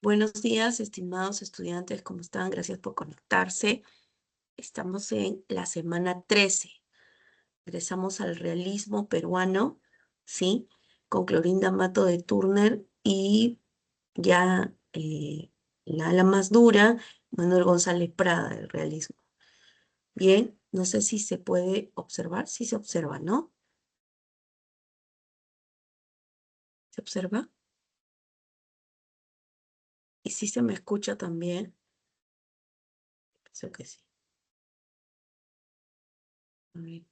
Buenos días, estimados estudiantes, ¿cómo están? Gracias por conectarse. Estamos en la semana 13. Regresamos al realismo peruano, ¿sí? Con Clorinda Mato de Turner y ya la ala más dura, Manuel González Prada del realismo. Bien, no sé si se puede observar, sí se observa, ¿no? ¿Se observa? Y sí se me escucha también. Pienso que sí. A ver.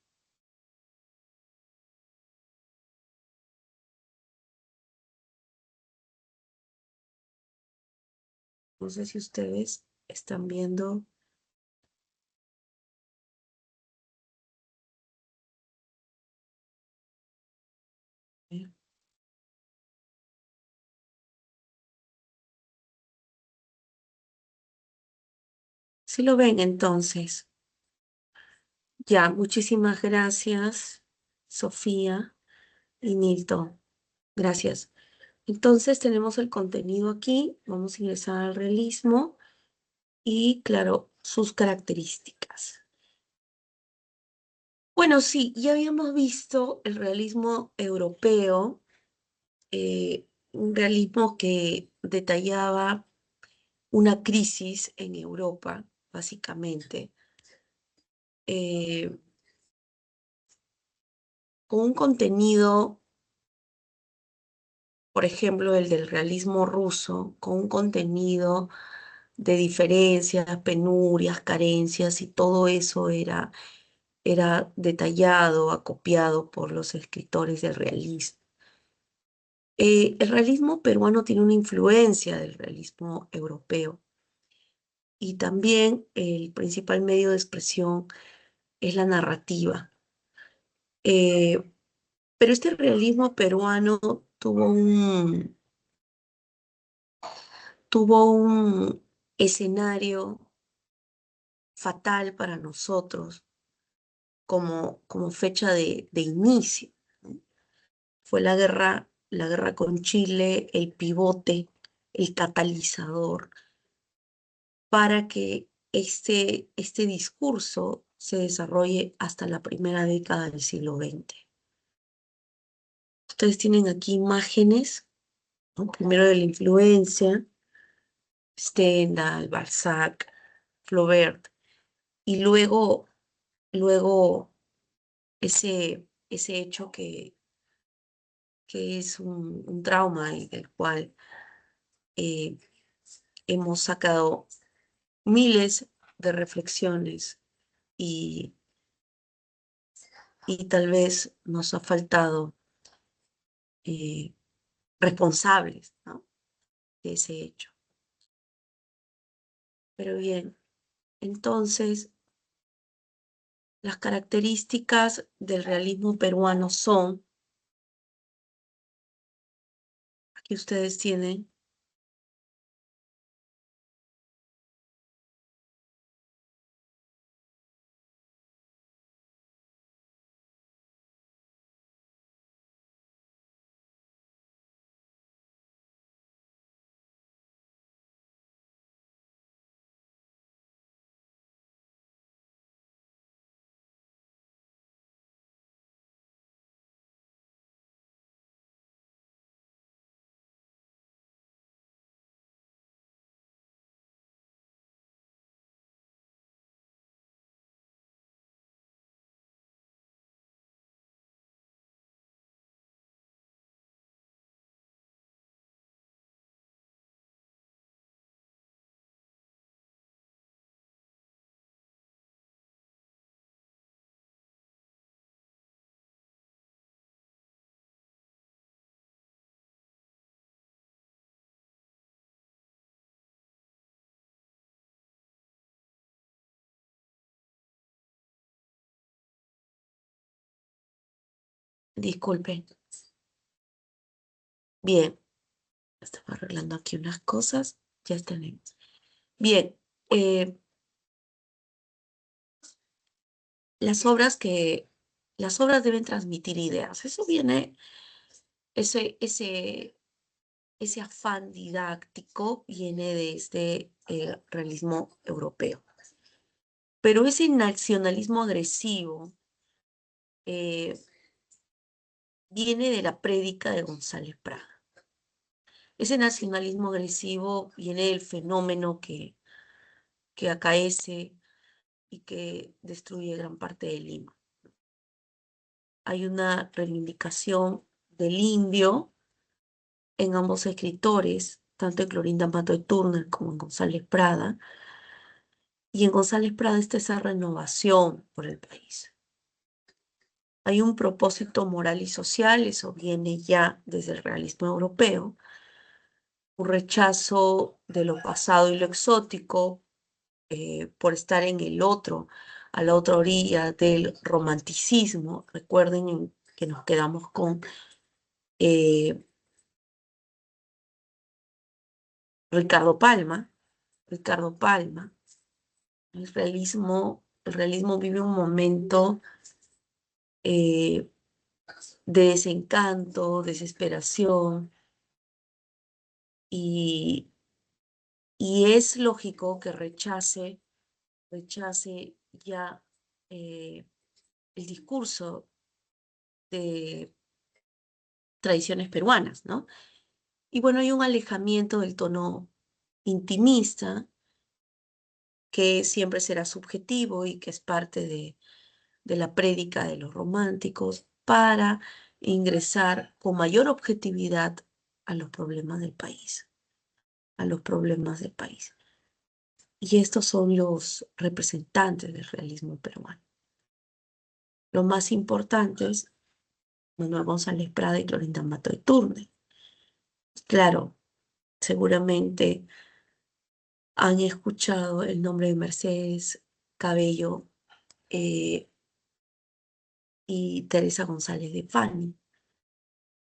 No sé si ustedes están viendo. ¿Eh? Sí lo ven entonces. Ya, muchísimas gracias, Sofía y Nilton. Gracias. Entonces tenemos el contenido aquí. Vamos a ingresar al realismo y, claro, sus características. Bueno, sí, ya habíamos visto el realismo europeo, un realismo que detallaba una crisis en Europa, básicamente, eh, con un contenido, por ejemplo, el del realismo ruso, con un contenido de diferencias, penurias, carencias, y todo eso era detallado, acopiado por los escritores del realismo. El realismo peruano tiene una influencia del realismo europeo y también el principal medio de expresión es la narrativa. Eh, pero este realismo peruano tuvo un escenario fatal para nosotros como fecha de inicio, ¿no? Fue la guerra con Chile, el pivote, el catalizador para que este discurso se desarrolle hasta la primera década del siglo XX. Ustedes tienen aquí imágenes, ¿no? Primero de la influencia, Stendhal, Balzac, Flaubert, y luego ese hecho que es un trauma y del cual eh, hemos sacado miles de reflexiones y, y tal vez nos ha faltado eh, responsables, ¿no? De ese hecho. Pero bien, entonces las características del realismo peruano son, aquí ustedes tienen, disculpen, bien, estaba arreglando aquí unas cosas, ya tenemos. Bien, eh, las obras que, las obras deben transmitir ideas. Eso viene, ese ese afán didáctico viene desde el realismo europeo. Pero ese nacionalismo agresivo eh, viene de la prédica de González Prada. Ese nacionalismo agresivo viene del fenómeno que acaece y que destruye gran parte de Lima. Hay una reivindicación del indio en ambos escritores, tanto en Clorinda Mato de Turner como en González Prada, y en González Prada está esa renovación por el país. Hay un propósito moral y social, eso viene ya desde el realismo europeo, un rechazo de lo pasado y lo exótico por estar en el otro, a la otra orilla del romanticismo. Recuerden que nos quedamos con eh, Ricardo Palma. Ricardo Palma. El realismo vive un momento eh, de desencanto, desesperación, y, y es lógico que rechace ya eh, el discurso de tradiciones peruanas, ¿no? Y bueno, hay un alejamiento del tono intimista que siempre será subjetivo y que es parte de la prédica de los románticos para ingresar con mayor objetividad a los problemas del país, a los problemas del país. Y estos son los representantes del realismo peruano. Los más importantes, Manuel González Prada y Clorinda Mato de Turner. Claro, seguramente han escuchado el nombre de Mercedes Cabello eh, y Teresa González de Fani,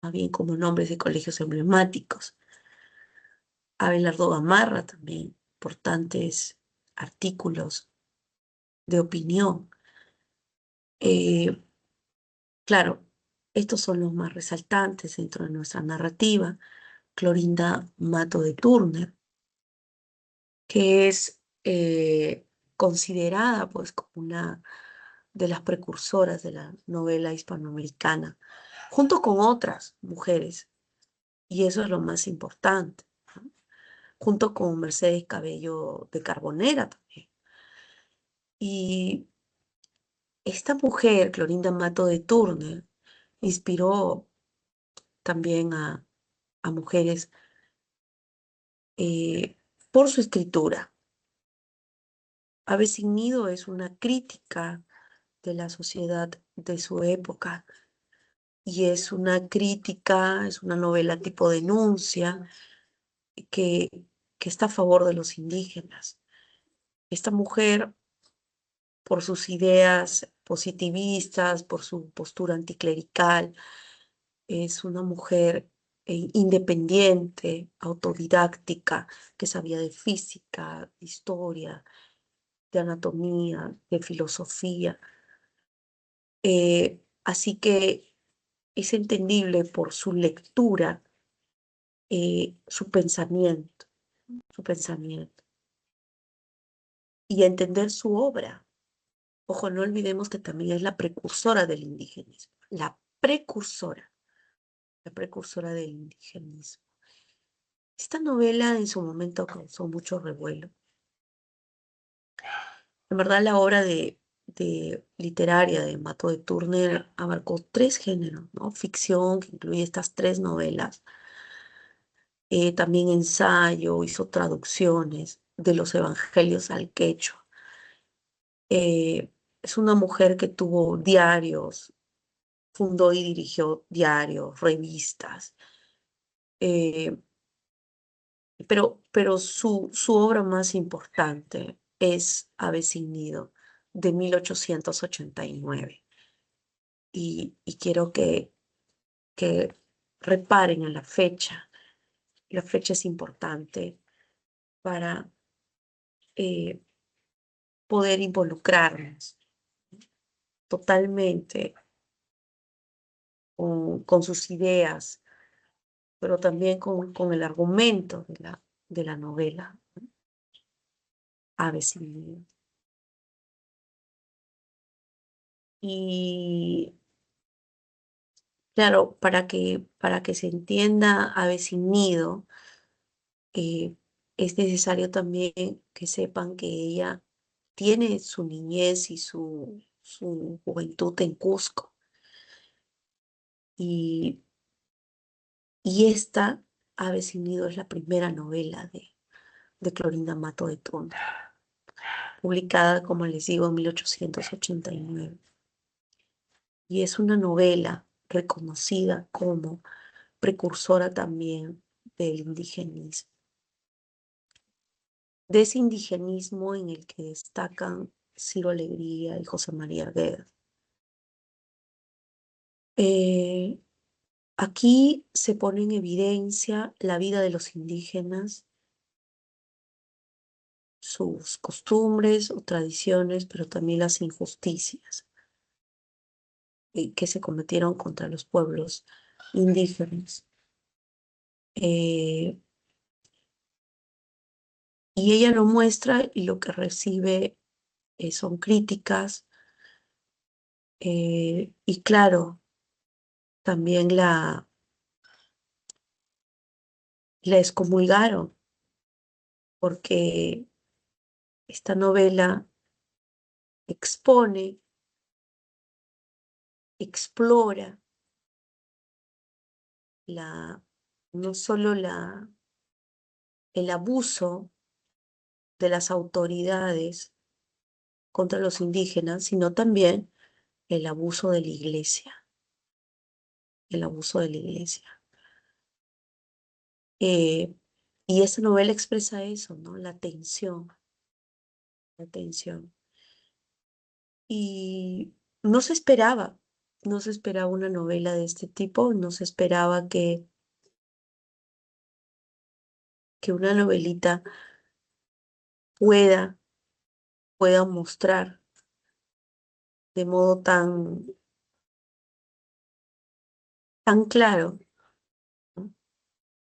más bien como nombres de colegios emblemáticos. Abelardo Gamarra también, importantes artículos de opinión. Eh, claro, estos son los más resaltantes dentro de nuestra narrativa. Clorinda Mato de Turner, que es considerada pues como una de las precursoras de la novela hispanoamericana, junto con otras mujeres, y eso es lo más importante, ¿no? Junto con Mercedes Cabello de Carbonera también. Y esta mujer, Clorinda Mato de Turner, inspiró también a mujeres por su escritura. Ave sin nido es una crítica de la sociedad de su época y es una crítica, es una novela tipo denuncia que, que está a favor de los indígenas. Esta mujer, por sus ideas positivistas, por su postura anticlerical, es una mujer independiente, autodidáctica, que sabía de física, de historia, de anatomía, de filosofía. Así que es entendible por su lectura, su pensamiento, y entender su obra. Ojo, no olvidemos que también es la precursora del indigenismo, la precursora del indigenismo. Esta novela en su momento causó mucho revuelo. En verdad, la obra de literaria de Mato de Turner abarcó tres géneros, ¿no? Ficción, que incluye estas tres novelas, también ensayo, hizo traducciones de los evangelios al quechua. Eh, es una mujer que tuvo diarios, fundó y dirigió diarios, revistas, eh, pero su obra más importante es Ave sin nido, de 1889. Y quiero que reparen en la fecha. La fecha es importante para eh, poder involucrarnos totalmente con sus ideas pero también con el argumento de la novela, Aves sin nido. Y claro, para que se entienda Aves sin nido, eh, es necesario también que sepan que ella tiene su niñez y su juventud en Cusco. Y, y esta, Aves sin nido, es la primera novela de Clorinda Mato de Tuna, publicada, como les digo, en 1889. Y es una novela reconocida como precursora también del indigenismo, de ese indigenismo en el que destacan Ciro Alegría y José María Arguedas. Eh, Aquí se pone en evidencia la vida de los indígenas, sus costumbres o tradiciones, pero también las injusticias que se cometieron contra los pueblos indígenas. Eh, y ella lo muestra y lo que recibe son críticas y claro, también la excomulgaron porque esta novela expone, explora no solo el abuso de las autoridades contra los indígenas, sino también el abuso de la iglesia, el abuso de la iglesia. Eh, y esta novela expresa eso, ¿no? La tensión, la tensión. Y no se esperaba, no se esperaba una novela de este tipo, no se esperaba que una novelita pueda, pueda mostrar de modo tan claro, ¿no?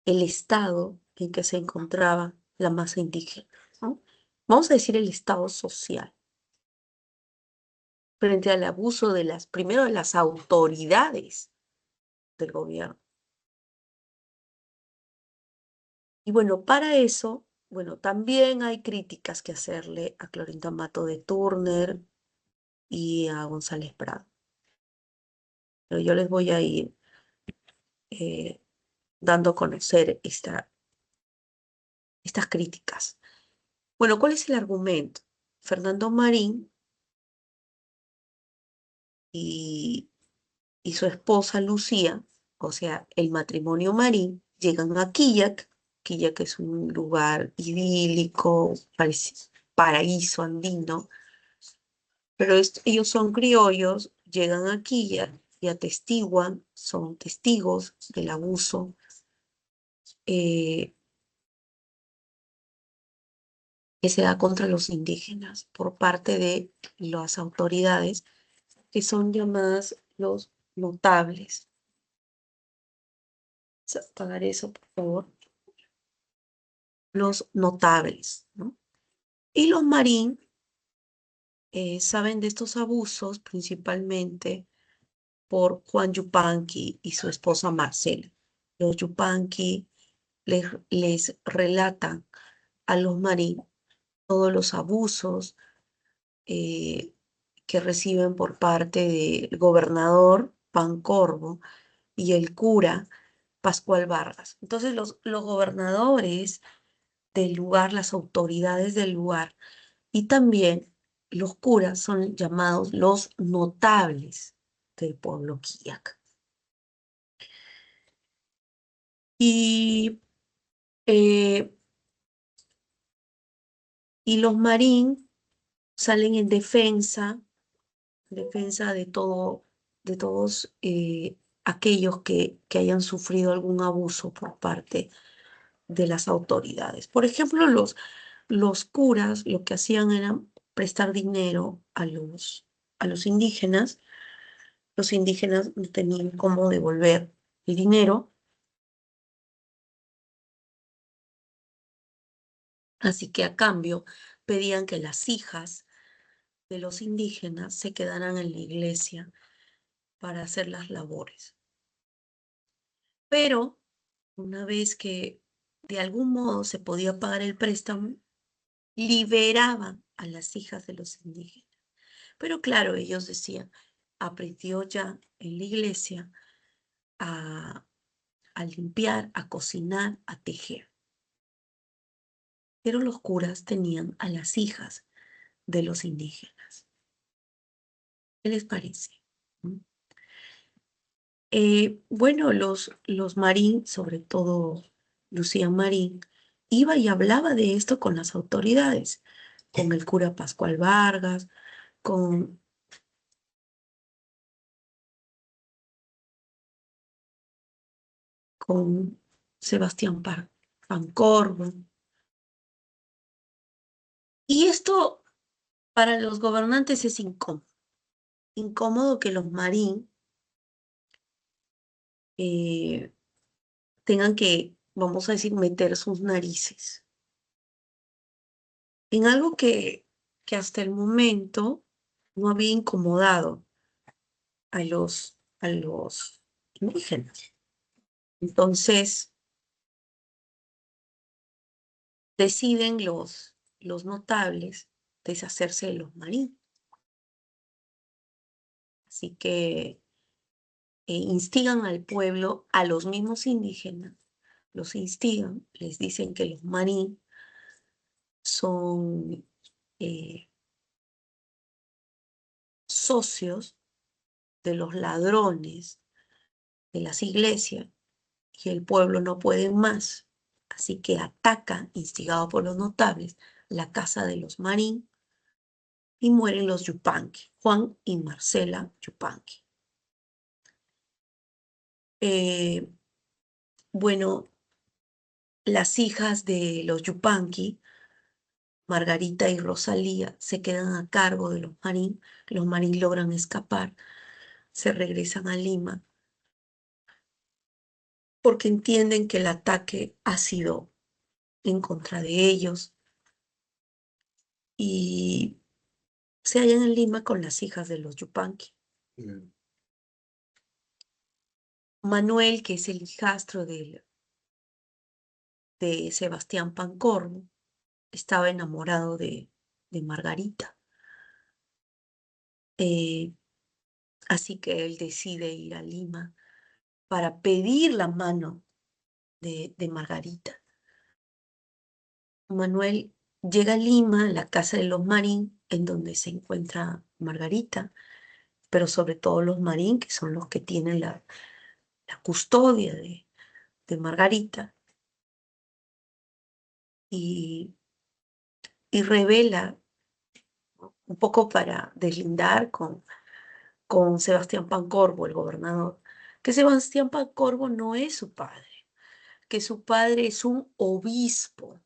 El estado en que se encontraba la masa indígena, ¿no? Vamos a decir el estado social, frente al abuso primero de las autoridades del gobierno. Y bueno, para eso, bueno, también hay críticas que hacerle a Clorinda Mato de Turner y a González Prado. Pero yo les voy a ir eh, dando a conocer estas críticas. Bueno, ¿cuál es el argumento? Fernando Marín y, y su esposa Lucía, o sea, el matrimonio Marín, llegan a Quillac. Quillac es un lugar idílico, paraíso andino, pero ellos son criollos, llegan a Quillac y atestiguan, son testigos del abuso eh, que se da contra los indígenas por parte de las autoridades, que son llamadas los notables. Apagar eso, por favor. Los notables, ¿no? Y los Marín saben de estos abusos principalmente por Juan Yupanqui y su esposa Marcela. Los Yupanqui les relatan a los Marín todos los abusos eh, que reciben por parte del gobernador Pancorbo y el cura Pascual Vargas. Entonces los gobernadores del lugar, las autoridades del lugar y también los curas son llamados los notables del pueblo Quillac. Y, eh, y los Marín salen en defensa de todos aquellos que hayan sufrido algún abuso por parte de las autoridades. Por ejemplo, los curas lo que hacían era prestar dinero a los indígenas. Los indígenas no tenían cómo devolver el dinero Así que a cambio pedían que las hijas de los indígenas se quedaran en la iglesia para hacer las labores. Pero una vez que de algún modo se podía pagar el préstamo, liberaban a las hijas de los indígenas. Pero claro, ellos decían, aprendió ya en la iglesia a, a limpiar, a cocinar, a tejer. Pero los curas tenían a las hijas de los indígenas. ¿Qué les parece? ¿Mm? Bueno, los Marín, sobre todo Lucía Marín, iba y hablaba de esto con las autoridades, con el cura Pascual Vargas, con, con Sebastián Pancorbo. Y esto para los gobernantes es incómodo. Incómodo que los Marín eh, tengan que, vamos a decir, meter sus narices en algo que hasta el momento no había incomodado a los indígenas. Entonces deciden los notables deshacerse de los Marín. Así que instigan al pueblo, a los mismos indígenas, los instigan, les dicen que los Marín son eh, socios de los ladrones de las iglesias y el pueblo no puede más. Así que atacan, instigado por los notables, la casa de los Marín y mueren los Yupanqui, Juan y Marcela Yupanqui. Eh, bueno, las hijas de los Yupanqui, Margarita y Rosalía, se quedan a cargo de los Marín logran escapar, se regresan a Lima porque entienden que el ataque ha sido en contra de ellos y se hallan en Lima con las hijas de los Yupanqui. Manuel, que es el hijastro de Sebastián Pancorbo, estaba enamorado de Margarita. Eh, Así que él decide ir a Lima para pedir la mano de Margarita. Manuel llega a Lima, a la casa de los Marín, en donde se encuentra Margarita, pero sobre todo los Marín, que son los que tienen la custodia de Margarita, y, y revela, un poco para deslindar con Sebastián Pancorbo, el gobernador, que Sebastián Pancorbo no es su padre, que su padre es un obispo,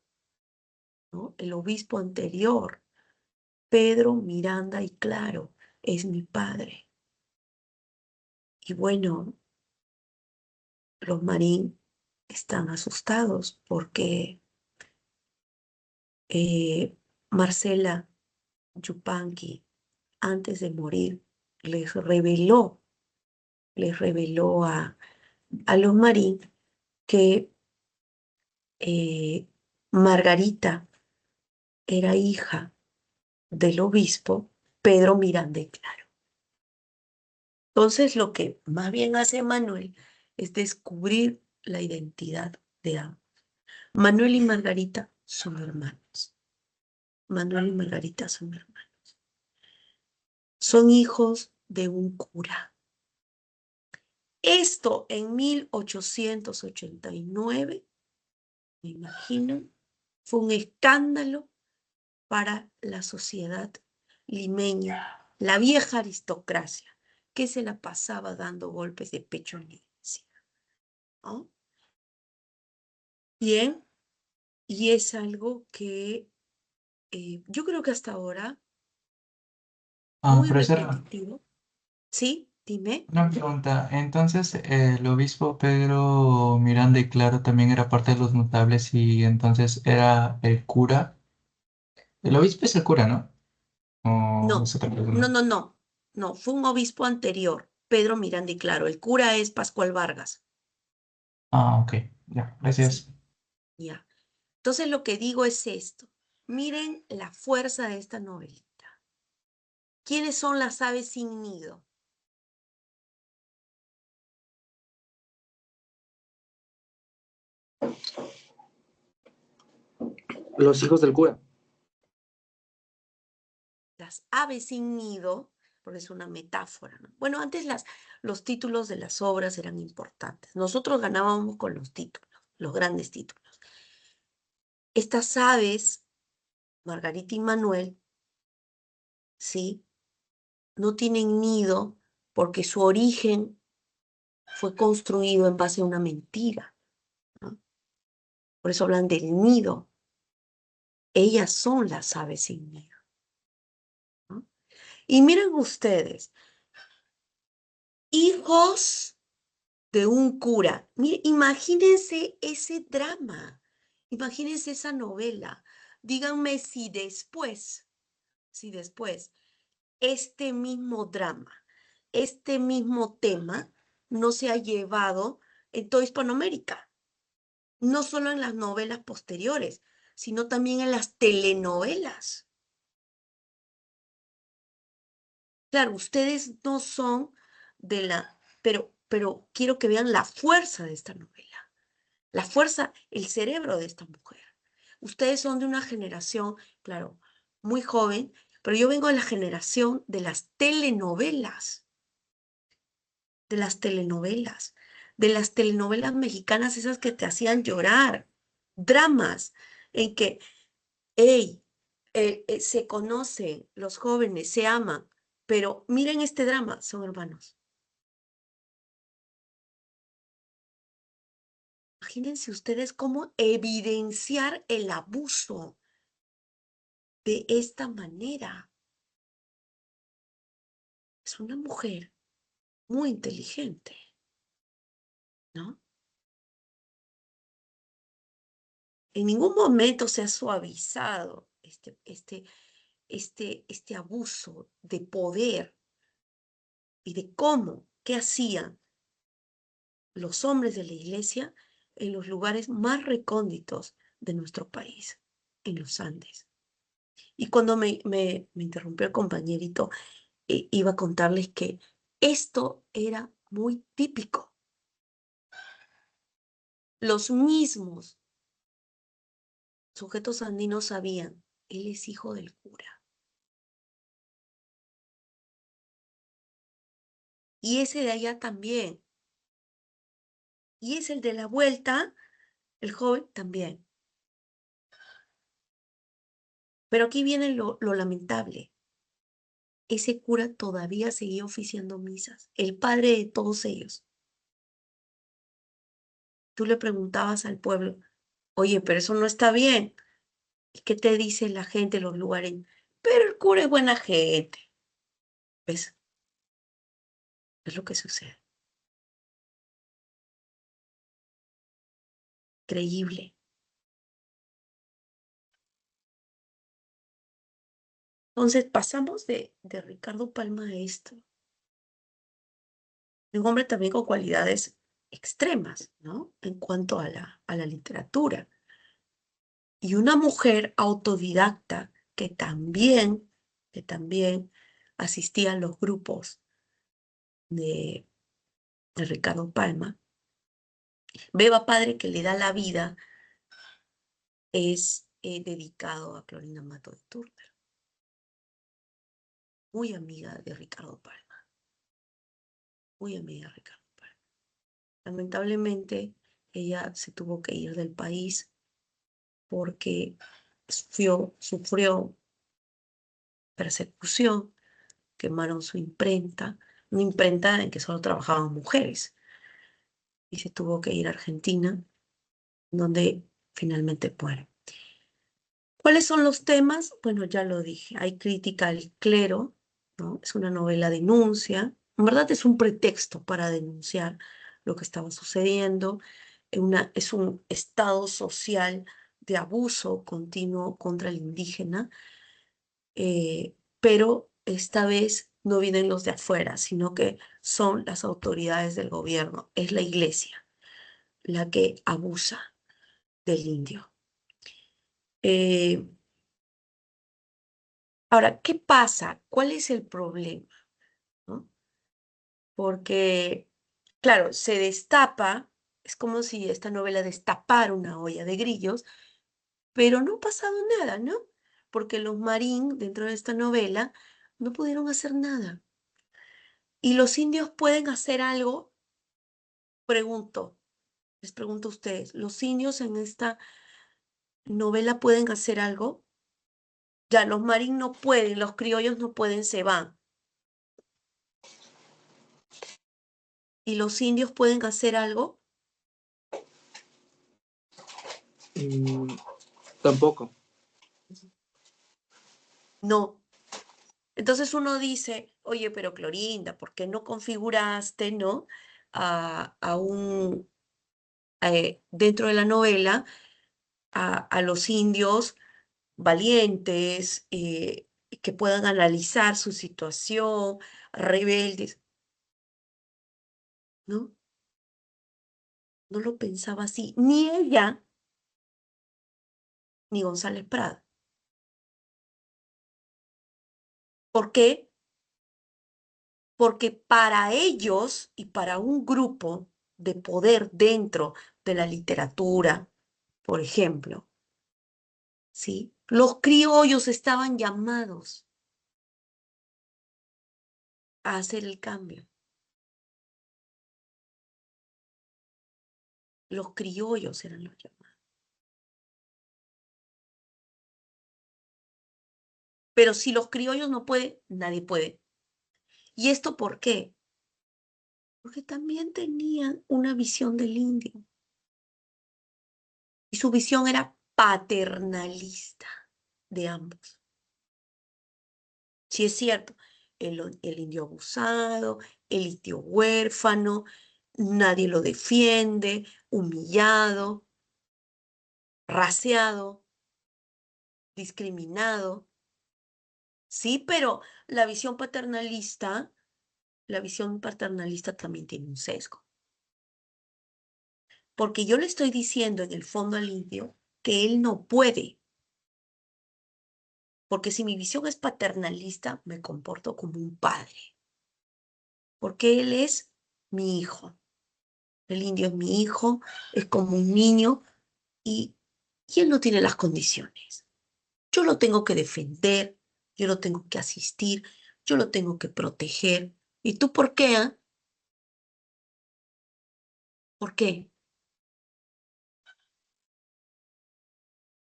¿no? El obispo anterior, Pedro Miranda y Claro, es mi padre. Y bueno, los Marín están asustados porque Marcela Yupanqui, antes de morir, les reveló a los Marín que Margarita era hija del obispo Pedro Miranda y Claro. Entonces, lo que más bien hace Manuel es descubrir la identidad de ambos. Manuel y Margarita son hermanos. Manuel y Margarita son hermanos. Son hijos de un cura. Esto en 1889, me imagino, fue un escándalo para la sociedad limeña, la vieja aristocracia, que se la pasaba dando golpes de pecho en la iglesia, ¿no? Bien, y es algo que yo creo que hasta ahora, muy Profesor, repetitivo, ¿sí? Dime. Una pregunta. Entonces, el obispo Pedro Miranda y Claro también era parte de los notables y entonces era el cura. El obispo es el cura, ¿no? ¿O No, es otra no, persona? no, no. No, fue un obispo anterior, Pedro Miranda y Claro. El cura es Pascual Vargas. Ah, ok. Ya, Sí, gracias. ya. Entonces lo que digo es esto. Miren la fuerza de esta novelita. ¿Quiénes son las aves sin nido? Los hijos del cura. Las aves sin nido, porque es una metáfora, ¿no? Bueno, antes los títulos de las obras eran importantes. Nosotros ganábamos con los títulos, los grandes títulos. Estas aves, Margarita y Manuel, ¿sí? No tienen nido porque su origen fue construido en base a una mentira, ¿no? Por eso hablan del nido. Ellas son las aves sin nido, ¿no? Y miren ustedes, hijos de un cura. Mire, imagínense ese drama, imagínense esa novela. Díganme si después este mismo drama, este mismo tema no se ha llevado en toda Hispanoamérica, no solo en las novelas posteriores, sino también en las telenovelas. Claro, ustedes no son de pero quiero que vean la fuerza de esta novela. La fuerza, el cerebro de esta mujer. Ustedes son de una generación, claro, muy joven, pero yo vengo de la generación de las telenovelas, de las telenovelas, de las telenovelas mexicanas, esas que te hacían llorar, dramas en que, hey, se conocen los jóvenes, se aman, pero miren este drama, son hermanos. Imagínense ustedes cómo evidenciar el abuso de esta manera. Es una mujer muy inteligente, ¿no? En ningún momento se ha suavizado este abuso de poder y de cómo, qué hacían los hombres de la iglesia en los lugares más recónditos de nuestro país, en los Andes. Y cuando me interrumpió el compañerito, iba a contarles que esto era muy típico. Los mismos sujetos andinos sabían, él es hijo del cura. Y ese de allá también. Y es el de la vuelta, el joven también. Pero aquí viene lo lamentable. Ese cura todavía seguía oficiando misas, el padre de todos ellos. Tú le preguntabas al pueblo, oye, pero eso no está bien. ¿Y qué te dice la gente, los lugareños? Pero el cura es buena gente. ¿Ves? Es lo que sucede. Creíble. Entonces pasamos de Ricardo Palma a esto, de un hombre también con cualidades extremas, ¿no? En cuanto a la literatura. Y una mujer autodidacta que también asistía a los grupos de, de Ricardo Palma. Beba Padre, que le da la vida, es dedicado a Clorinda Mato de Turner, muy amiga de Ricardo Palma, muy amiga de Ricardo Palma. Lamentablemente, ella se tuvo que ir del país porque sufrió persecución, quemaron su imprenta, una imprenta en que solo trabajaban mujeres, y se tuvo que ir a Argentina, donde finalmente muere. ¿Cuáles son los temas? Bueno, ya lo dije, hay crítica al clero, ¿no? Es una novela denuncia, En verdad es un pretexto para denunciar lo que estaba sucediendo. Es un estado social de abuso continuo contra el indígena, pero esta vez no vienen los de afuera, sino que son las autoridades del gobierno, es la iglesia la que abusa del indio. Eh, Ahora, ¿qué pasa? ¿Cuál es el problema? ¿No? Porque, claro, se destapa, es como si esta novela destapara una olla de grillos, pero no ha pasado nada, ¿no? Porque los marín, dentro de esta novela, no pudieron hacer nada. ¿Y los indios pueden hacer algo? Pregunto, les pregunto a ustedes, ¿los indios en esta novela pueden hacer algo? Ya, los marín no pueden, los criollos no pueden, se van. ¿Y los indios pueden hacer algo? Mm, tampoco. No. Entonces uno dice, oye, pero Clorinda, ¿por qué no configuraste, no? A un, dentro de la novela, a los indios valientes, que puedan analizar su situación, rebeldes, ¿no? No lo pensaba así, ni ella, ni González Prada. ¿Por qué? Porque para ellos y para un grupo de poder dentro de la literatura, por ejemplo, ¿sí? Los criollos estaban llamados a hacer el cambio. Los criollos eran los llamados. Pero si los criollos no pueden, nadie puede. ¿Y esto por qué? Porque también tenían una visión del indio. Y su visión era paternalista de ambos. Sí es cierto, el indio abusado, el indio huérfano, nadie lo defiende, humillado, raciado, discriminado. Sí, pero la visión paternalista también tiene un sesgo. Porque yo le estoy diciendo en el fondo al indio que él no puede. Porque si mi visión es paternalista, me comporto como un padre. Porque él es mi hijo. El indio es mi hijo, es como un niño y, y él no tiene las condiciones. Yo lo tengo que defender, yo lo tengo que asistir, yo lo tengo que proteger. ¿Y tú por qué? Ah? ¿Por qué?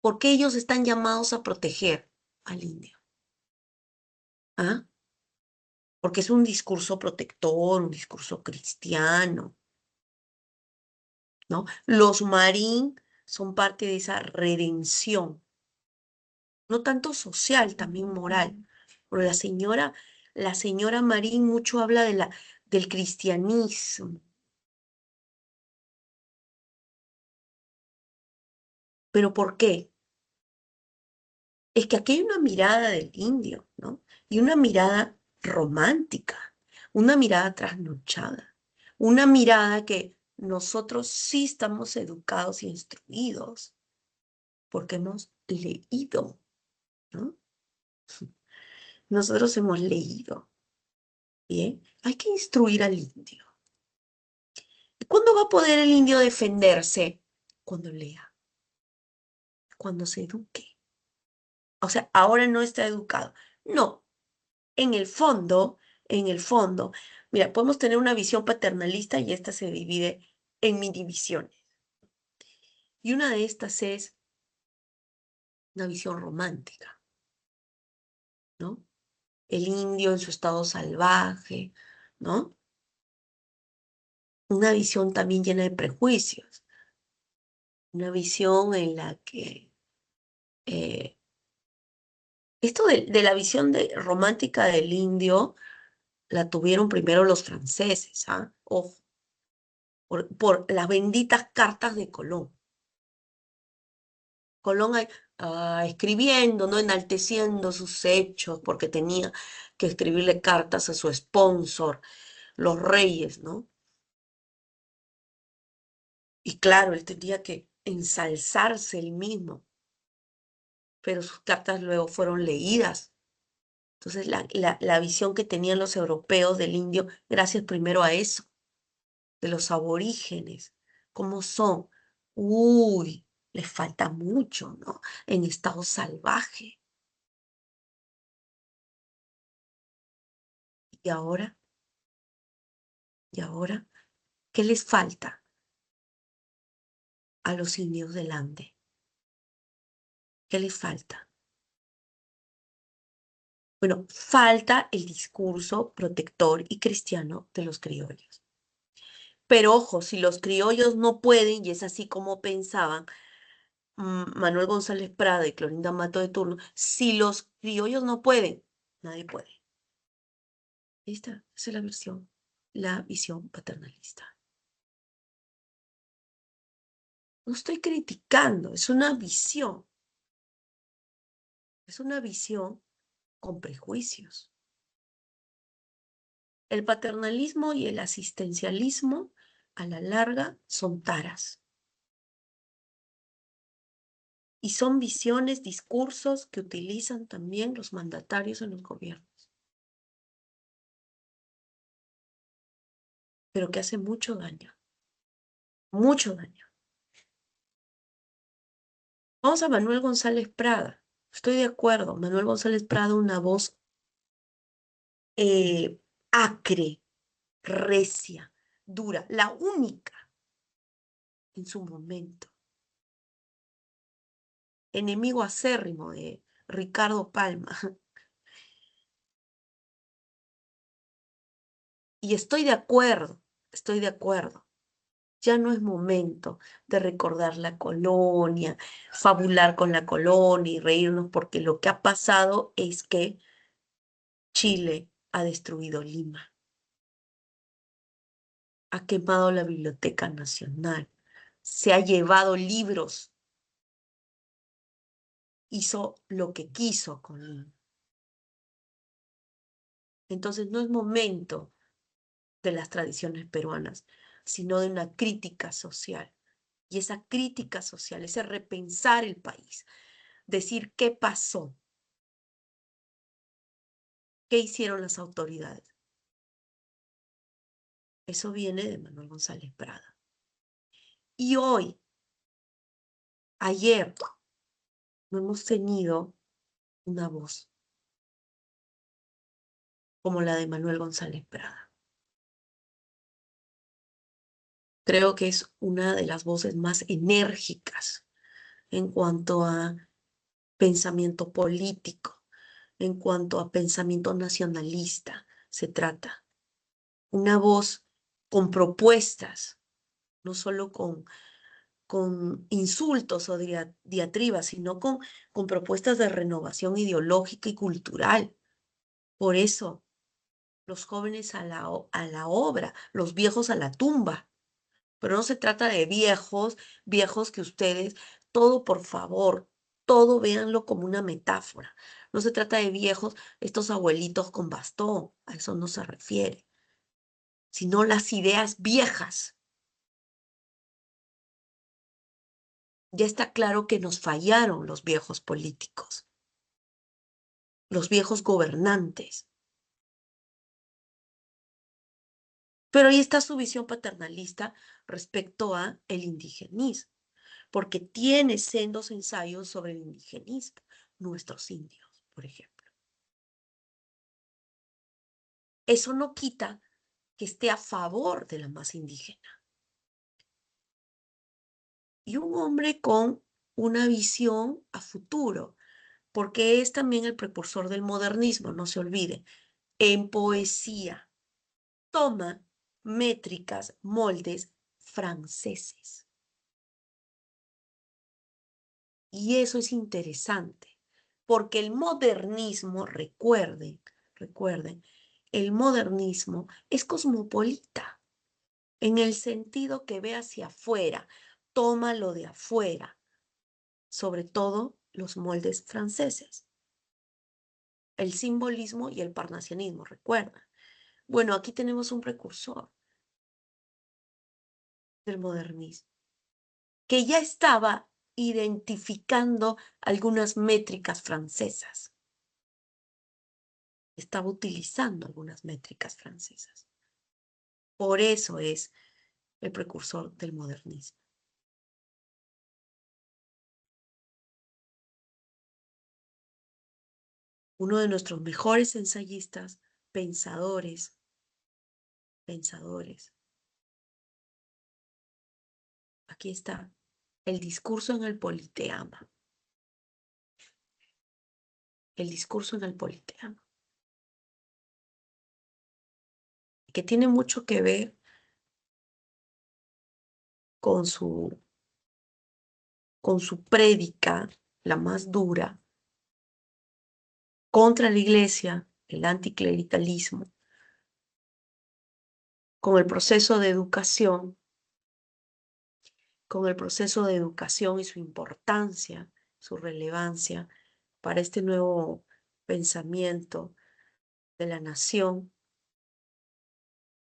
Porque ellos están llamados a proteger al indio. ¿Ah? Porque es un discurso protector, un discurso cristiano, ¿no? Los marín son parte de esa redención, no tanto social, también moral. Pero la señora Marín mucho habla del cristianismo. ¿Pero por qué? Es que aquí hay una mirada del indio, ¿no? Y una mirada romántica, una mirada trasnochada, una mirada que nosotros sí estamos educados e instruidos, porque hemos leído, ¿no? Nosotros hemos leído, ¿bien? Hay que instruir al indio. ¿Y cuándo va a poder el indio defenderse? Cuando lea, cuando se eduque. O sea, ahora no está educado. No, en el fondo, mira, podemos tener una visión paternalista y esta se divide en mini visiones. Y una de estas es una visión romántica, ¿no? El indio en su estado salvaje, ¿no? Una visión también llena de prejuicios, una visión en la que esto de la visión romántica del indio la tuvieron primero los franceses, ¿ah? Ojo, por las benditas cartas de Colón. Colón escribiendo, ¿no? Enalteciendo sus hechos, porque tenía que escribirle cartas a su sponsor, los reyes, ¿no? Y claro, él tenía que ensalzarse él mismo, pero sus cartas luego fueron leídas. Entonces, la visión que tenían los europeos del indio, gracias primero a eso, de los aborígenes, ¿cómo son? Uy, les falta mucho, ¿no? En estado salvaje. ¿Y ahora? ¿Y ahora? ¿Qué les falta a los indios del Ande? ¿Qué les falta? Bueno, falta el discurso protector y cristiano de los criollos. Pero ojo, si los criollos no pueden, y es así como pensaban Manuel González Prada y Clorinda Mato de turno, si los criollos no pueden, nadie puede. ¿Lista? Esa es la visión paternalista. No estoy criticando, es una visión con prejuicios. El paternalismo y el asistencialismo, a la larga, son taras. Y son visiones, discursos que utilizan también los mandatarios en los gobiernos, pero que hacen mucho daño, mucho daño. Vamos a Manuel González Prada. Estoy de acuerdo, Manuel González Prada, una voz eh, acre, recia, dura, la única en su momento. Enemigo acérrimo de Ricardo Palma. Y estoy de acuerdo. Ya no es momento de recordar la colonia, fabular con la colonia y reírnos porque lo que ha pasado es que Chile ha destruido Lima, ha quemado la Biblioteca Nacional, se ha llevado libros, hizo lo que quiso con Lima. Entonces no es momento de las tradiciones peruanas, sino de una crítica social. Y esa crítica social, ese repensar el país, decir qué pasó, qué hicieron las autoridades. Eso viene de Manuel González Prada. Y hoy, ayer, no hemos tenido una voz como la de Manuel González Prada. Creo que es una de las voces más enérgicas en cuanto a pensamiento político, en cuanto a pensamiento nacionalista se trata. Una voz con propuestas, no solo con insultos o diatribas, sino con propuestas de renovación ideológica y cultural. Por eso, los jóvenes a la obra, los viejos a la tumba. Pero no se trata de viejos, viejos que ustedes, todo por favor, todo véanlo como una metáfora. No se trata de viejos, estos abuelitos con bastón, a eso no se refiere, sino las ideas viejas. Ya está claro que nos fallaron los viejos políticos, los viejos gobernantes. Pero ahí está su visión paternalista respecto a el indigenismo, porque tiene sendos ensayos sobre el indigenismo, nuestros indios, por ejemplo. Eso no quita que esté a favor de la masa indígena. Y un hombre con una visión a futuro, porque es también el precursor del modernismo, no se olvide. En poesía, toma métricas, moldes franceses. Y eso es interesante, porque el modernismo, recuerden, el modernismo es cosmopolita, en el sentido que ve hacia afuera, toma lo de afuera, sobre todo los moldes franceses, el simbolismo y el parnasianismo, recuerda. Bueno, aquí tenemos un precursor del modernismo, que ya estaba identificando algunas métricas francesas, estaba utilizando algunas métricas francesas. Por eso es el precursor del modernismo. Uno de nuestros mejores ensayistas, pensadores. Aquí está, el discurso en el politeama. El discurso en el politeama. Que tiene mucho que ver con su prédica, la más dura, contra la iglesia, el anticlericalismo, con el proceso de educación, y su importancia, su relevancia para este nuevo pensamiento de la nación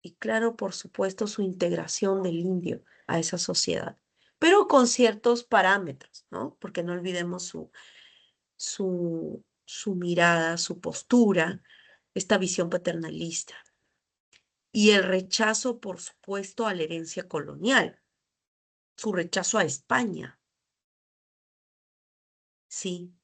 y claro, por supuesto, su integración del indio a esa sociedad, pero con ciertos parámetros, ¿no? Porque no olvidemos su mirada, su postura, esta visión paternalista y el rechazo, por supuesto, a la herencia colonial, su rechazo a España, sí.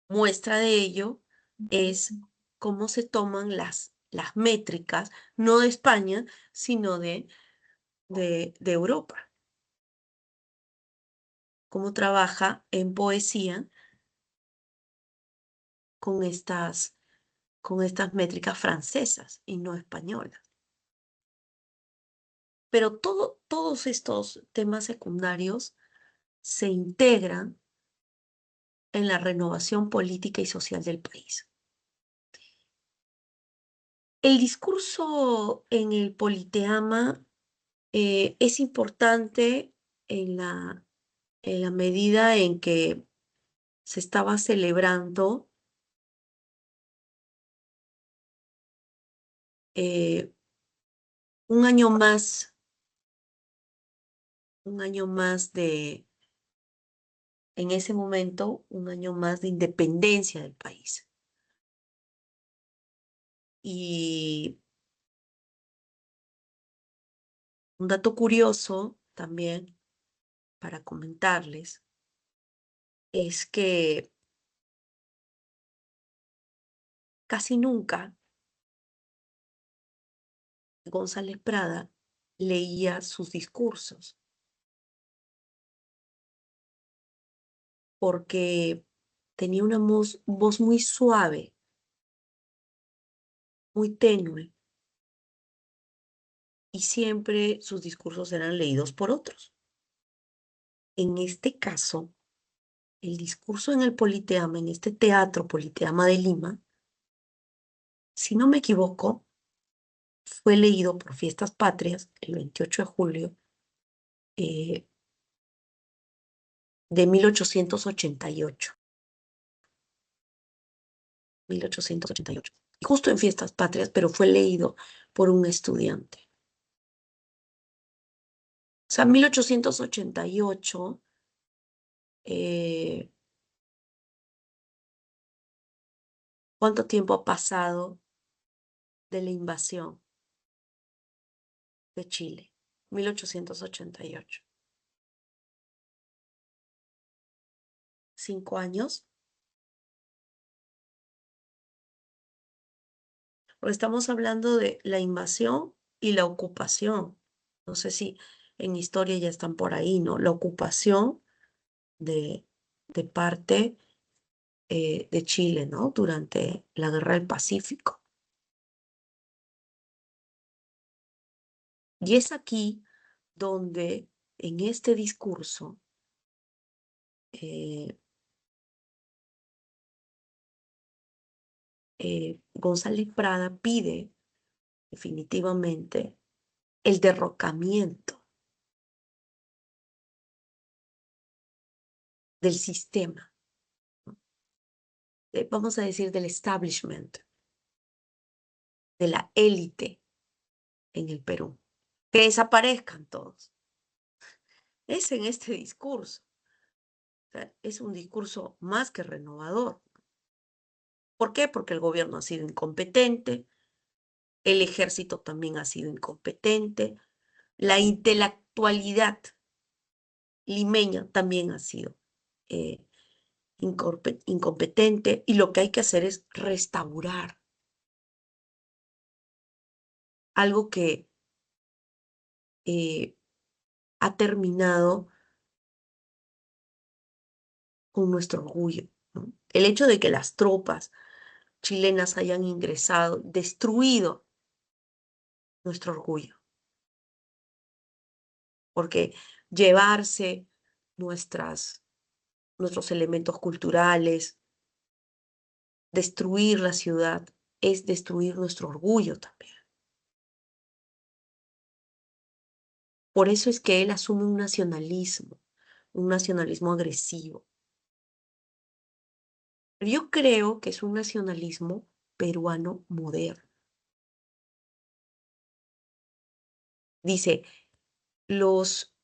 Muestra de ello es cómo se toman las métricas, no de España, sino de Europa. Cómo trabaja en poesía con estas métricas francesas y no españolas. Pero todos estos temas secundarios se integran en la renovación política y social del país. El discurso en el politeama es importante en la medida en que se estaba celebrando un año más en ese momento, un año más de independencia del país. Y un dato curioso también para comentarles es que casi nunca González Prada leía sus discursos porque tenía una voz muy suave, muy tenue, y siempre sus discursos eran leídos por otros. En este caso, el discurso en el Politeama, en este teatro Politeama de Lima, si no me equivoco, fue leído por Fiestas Patrias el 28 de julio de 1888. 1888. Y justo en Fiestas Patrias, pero fue leído por un estudiante. O sea, 1888, ¿cuánto tiempo ha pasado de la invasión de Chile? 1888. 5 años. Porque estamos hablando de la invasión y la ocupación. No sé si en historia ya están por ahí, ¿no? La ocupación de, de parte de Chile, ¿no? Durante la Guerra del Pacífico. Y es aquí donde, en este discurso, eh, González Prada pide definitivamente el derrocamiento del sistema, vamos a decir, del establishment, de la élite en el Perú. Que desaparezcan todos. Es en este discurso. O sea, es un discurso más que renovador. ¿Por qué? Porque el gobierno ha sido incompetente, el ejército también ha sido incompetente, la intelectualidad limeña también ha sido eh, incompetente, y lo que hay que hacer es restaurar algo que eh, ha terminado con nuestro orgullo, ¿no? El hecho de que las tropas chilenas hayan ingresado, destruido nuestro orgullo, porque llevarse nuestros elementos culturales, destruir la ciudad, es destruir nuestro orgullo también. Por eso es que él asume un nacionalismo agresivo. Pero yo creo que es un nacionalismo peruano moderno. Dice, los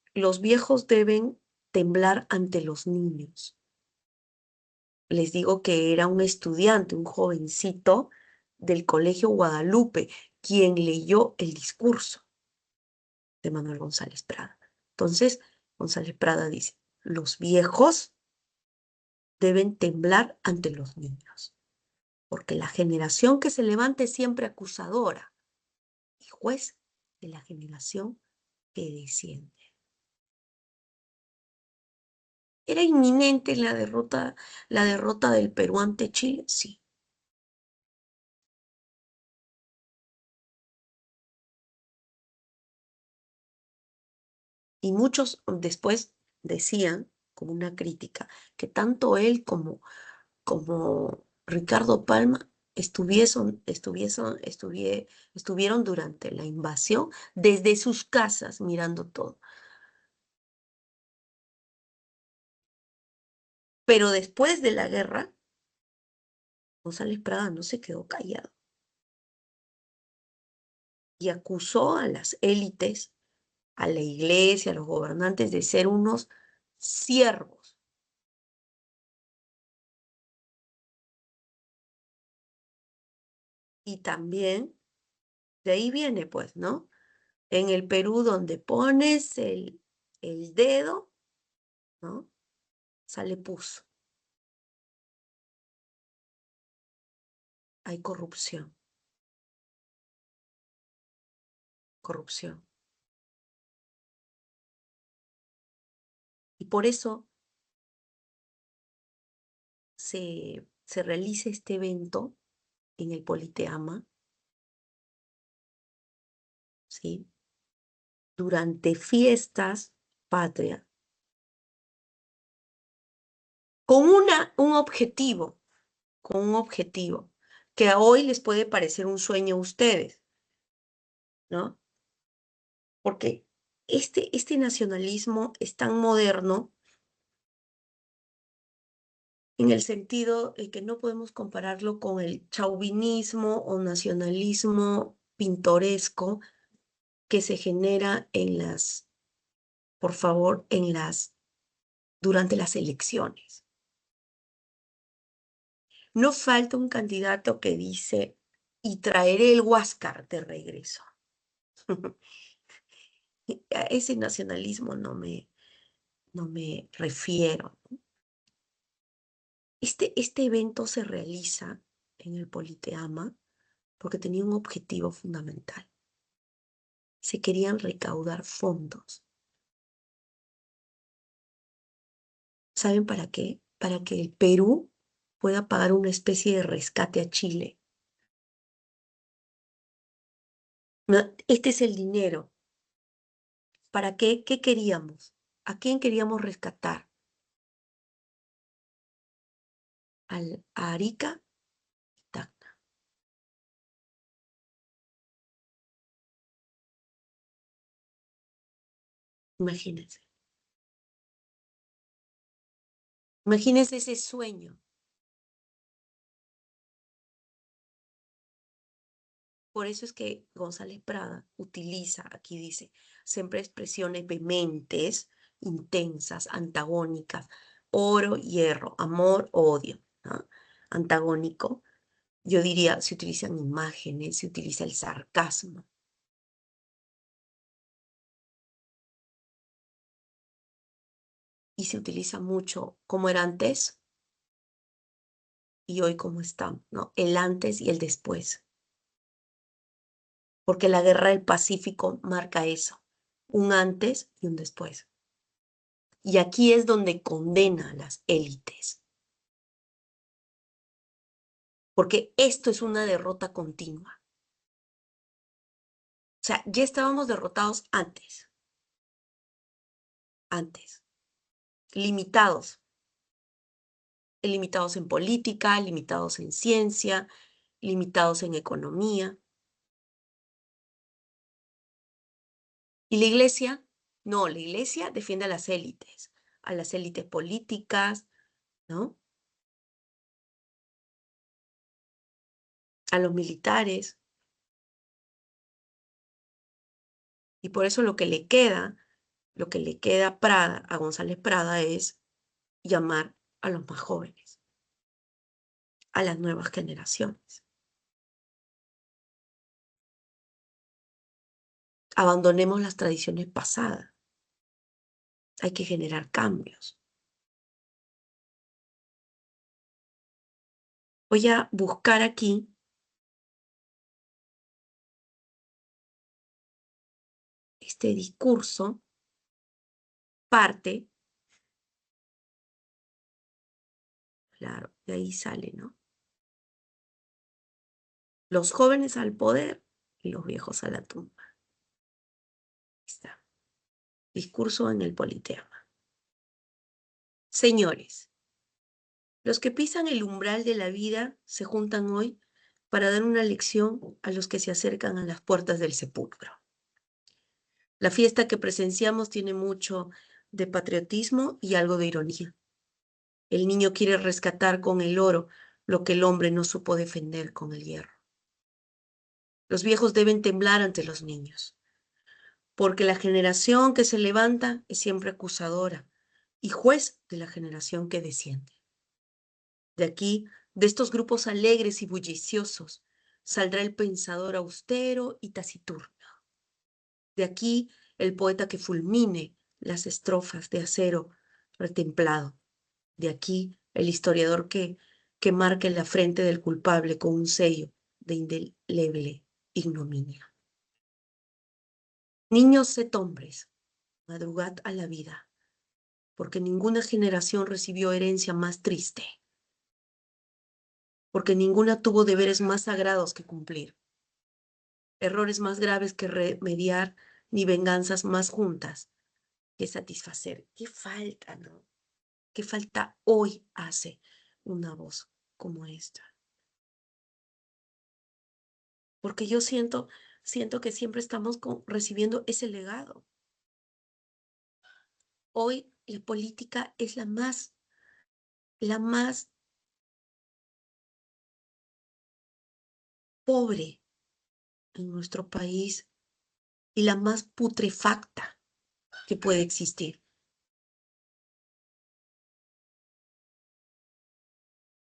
viejos deben temblar ante los niños. Les digo que era un estudiante, un jovencito del Colegio Guadalupe, quien leyó el discurso de Manuel González Prada. Entonces, González Prada dice, los viejos deben temblar ante los niños, porque la generación que se levante es siempre acusadora y juez de la generación que desciende. ¿Era inminente la derrota del Perú ante Chile? Sí. Y muchos después decían, como una crítica, que tanto él como Ricardo Palma estuvieron durante la invasión desde sus casas mirando todo. Pero después de la guerra, González Prada no se quedó callado y acusó a las élites, a la iglesia, a los gobernantes de ser unos siervos. Y también, de ahí viene pues, ¿no? En el Perú donde pones el dedo, ¿no? Sale pus. Hay corrupción, corrupción. Y por eso se realiza este evento en el Politeama, ¿sí? Durante fiestas patria, con un objetivo, que a hoy les puede parecer un sueño a ustedes, ¿no? Porque este nacionalismo es tan moderno en el sentido de que no podemos compararlo con el chauvinismo o nacionalismo pintoresco que se genera por favor, durante las elecciones. No falta un candidato que dice, y traeré el Huáscar de regreso. A ese nacionalismo no me refiero. Este evento se realiza en el Politeama porque tenía un objetivo fundamental. Se querían recaudar fondos. ¿Saben para qué? Para que el Perú pueda pagar una especie de rescate a Chile. Este es el dinero. ¿Para qué? ¿Qué queríamos? ¿A quién queríamos rescatar? A Arica y Tacna. Imagínense. Imagínense ese sueño. Por eso es que González Prada utiliza, aquí dice, siempre expresiones vehementes, intensas, antagónicas, oro, hierro, amor, odio, ¿no? Antagónico. Yo diría, se utilizan imágenes, se utiliza el sarcasmo. Y se utiliza mucho cómo era antes y hoy cómo está, ¿no? El antes y el después. Porque la guerra del Pacífico marca eso, un antes y un después. Y aquí es donde condena a las élites, porque esto es una derrota continua. O sea, ya estábamos derrotados antes, limitados en política, limitados en ciencia, limitados en economía. ¿Y la iglesia? No, la iglesia defiende a las élites políticas, ¿no? A los militares. Y por eso lo que le queda a Prada, a González Prada, es llamar a los más jóvenes, a las nuevas generaciones. Abandonemos las tradiciones pasadas. Hay que generar cambios. Voy a buscar aquí este discurso, parte, claro, de ahí sale, ¿no? Los jóvenes al poder y los viejos a la tumba. Ahí está. Discurso en el Politeama. Señores, los que pisan el umbral de la vida se juntan hoy para dar una lección a los que se acercan a las puertas del sepulcro. La fiesta que presenciamos tiene mucho de patriotismo y algo de ironía. El niño quiere rescatar con el oro lo que el hombre no supo defender con el hierro. Los viejos deben temblar ante los niños, porque la generación que se levanta es siempre acusadora y juez de la generación que desciende. De aquí, de estos grupos alegres y bulliciosos, saldrá el pensador austero y taciturno. De aquí, el poeta que fulmine las estrofas de acero retemplado. De aquí, el historiador que marque la frente del culpable con un sello de indeleble ignominia. Niños, sed hombres, madrugad a la vida, porque ninguna generación recibió herencia más triste, porque ninguna tuvo deberes más sagrados que cumplir, errores más graves que remediar, ni venganzas más juntas que satisfacer. ¿Qué falta, no? ¿Qué falta hoy hace una voz como esta? Porque yo siento que siempre estamos recibiendo ese legado. Hoy la política es la más pobre en nuestro país y la más putrefacta que puede existir.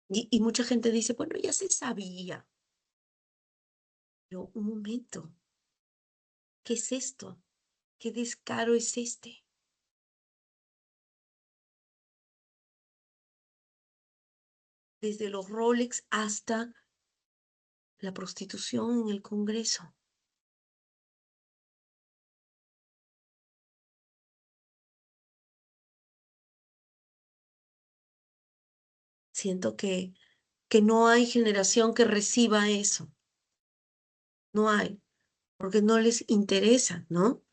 Y mucha gente dice, bueno, ya se sabía. Pero un momento, ¿qué es esto? ¿Qué descaro es este? Desde los Rolex hasta la prostitución en el Congreso. Siento que no hay generación que reciba eso. No hay, porque no les interesa, ¿no?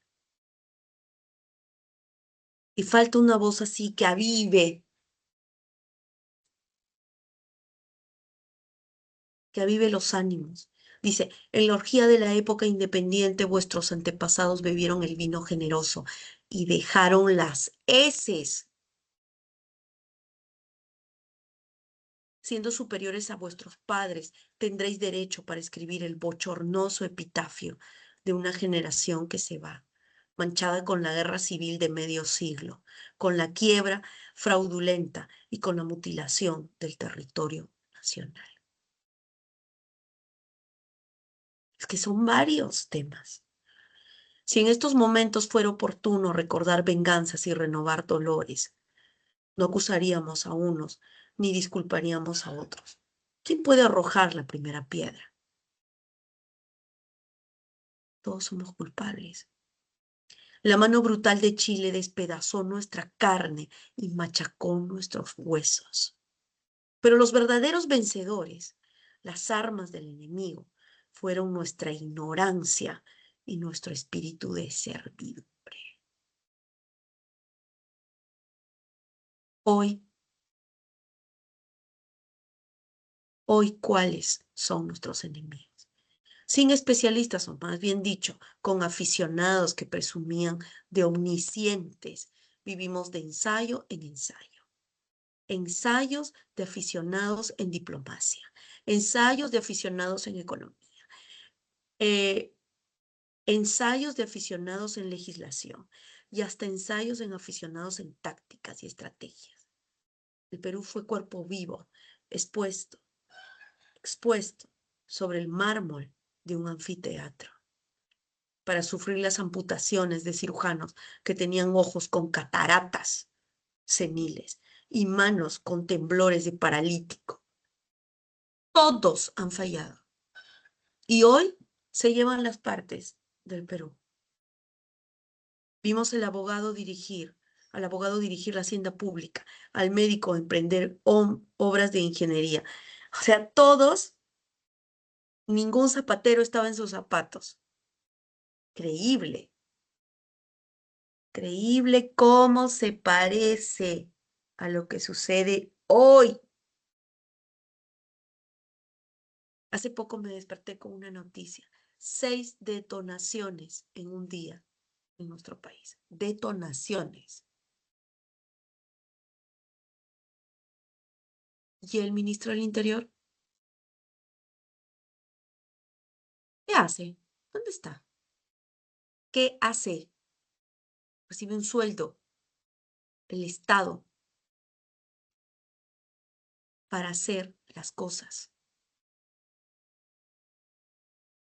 Y falta una voz así que avive los ánimos. Dice, en la orgía de la época independiente vuestros antepasados bebieron el vino generoso. y dejaron las eses, siendo superiores a vuestros padres, tendréis derecho para escribir el bochornoso epitafio de una generación que se va, manchada con la guerra civil de medio siglo, con la quiebra fraudulenta y con la mutilación del territorio nacional. Es que son varios temas. Si en estos momentos fuera oportuno recordar venganzas y renovar dolores, no acusaríamos a unos ni disculparíamos a otros. ¿Quién puede arrojar la primera piedra? Todos somos culpables. La mano brutal de Chile despedazó nuestra carne y machacó nuestros huesos. Pero los verdaderos vencedores, las armas del enemigo, fueron nuestra ignorancia y nuestro espíritu de servidumbre. Hoy, ¿cuáles son nuestros enemigos? Sin especialistas, o más bien dicho, con aficionados que presumían de omniscientes, vivimos de ensayo en ensayo. Ensayos de aficionados en diplomacia, ensayos de aficionados en economía, eh, ensayos de aficionados en legislación y hasta ensayos en aficionados en tácticas y estrategias. El Perú fue cuerpo vivo, expuesto sobre el mármol de un anfiteatro para sufrir las amputaciones de cirujanos que tenían ojos con cataratas seniles y manos con temblores de paralítico. Todos han fallado. Y hoy se llevan las partes del Perú. Vimos al abogado dirigir la hacienda pública, al médico emprender obras de ingeniería. O sea, todos, ningún zapatero estaba en sus zapatos. Creíble. Creíble cómo se parece a lo que sucede hoy. Hace poco me desperté con una noticia. 6 detonaciones en un día en nuestro país. Detonaciones. ¿Y el ministro del Interior? ¿Qué hace? ¿Dónde está? ¿Qué hace? Recibe un sueldo el Estado para hacer las cosas.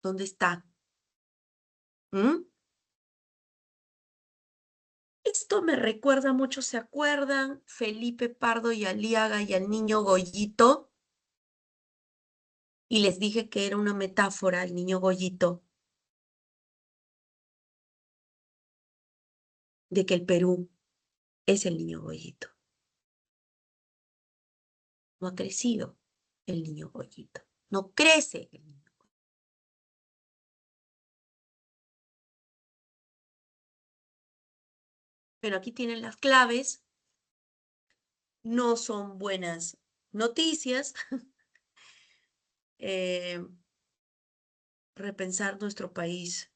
¿Dónde está? ¿Mm? Esto me recuerda mucho, ¿se acuerdan? Felipe Pardo y Aliaga y al niño Goyito. Y les dije que era una metáfora, el niño Goyito, de que el Perú es el niño Goyito. No ha crecido el niño Goyito. No crece el niño Goyito. Pero aquí tienen las claves. No son buenas noticias. Repensar nuestro país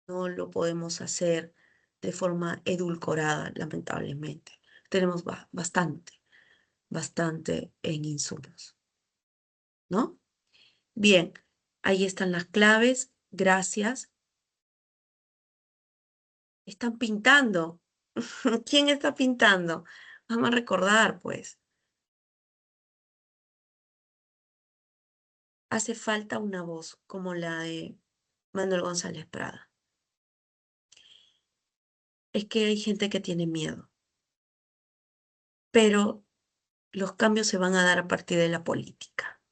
no lo podemos hacer de forma edulcorada, lamentablemente. Tenemos bastante en insumos, ¿no? Bien, ahí están las claves. Gracias. Están pintando. ¿Quién está pintando? Vamos a recordar, pues. Hace falta una voz como la de Manuel González Prada. Es que hay gente que tiene miedo, pero los cambios se van a dar a partir de la política.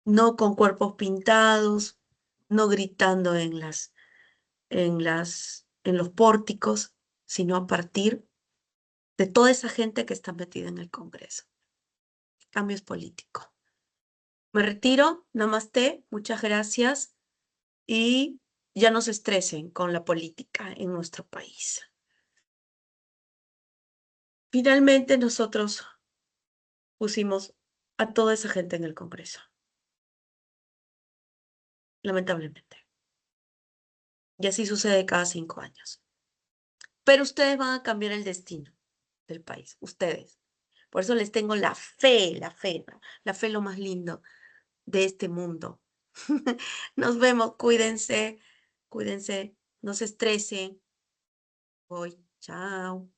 No con cuerpos pintados, no gritando en los pórticos, sino a partir de toda esa gente que está metida en el Congreso. Cambios políticos. Me retiro, namaste, muchas gracias y ya no se estresen con la política en nuestro país. Finalmente nosotros pusimos a toda esa gente en el Congreso. lamentablemente. Y así sucede cada 5 años. Pero ustedes van a cambiar el destino del país, ustedes. Por eso les tengo la fe, ¿no? La fe es lo más lindo de este mundo. Nos vemos, cuídense, no se estresen. Voy, chao.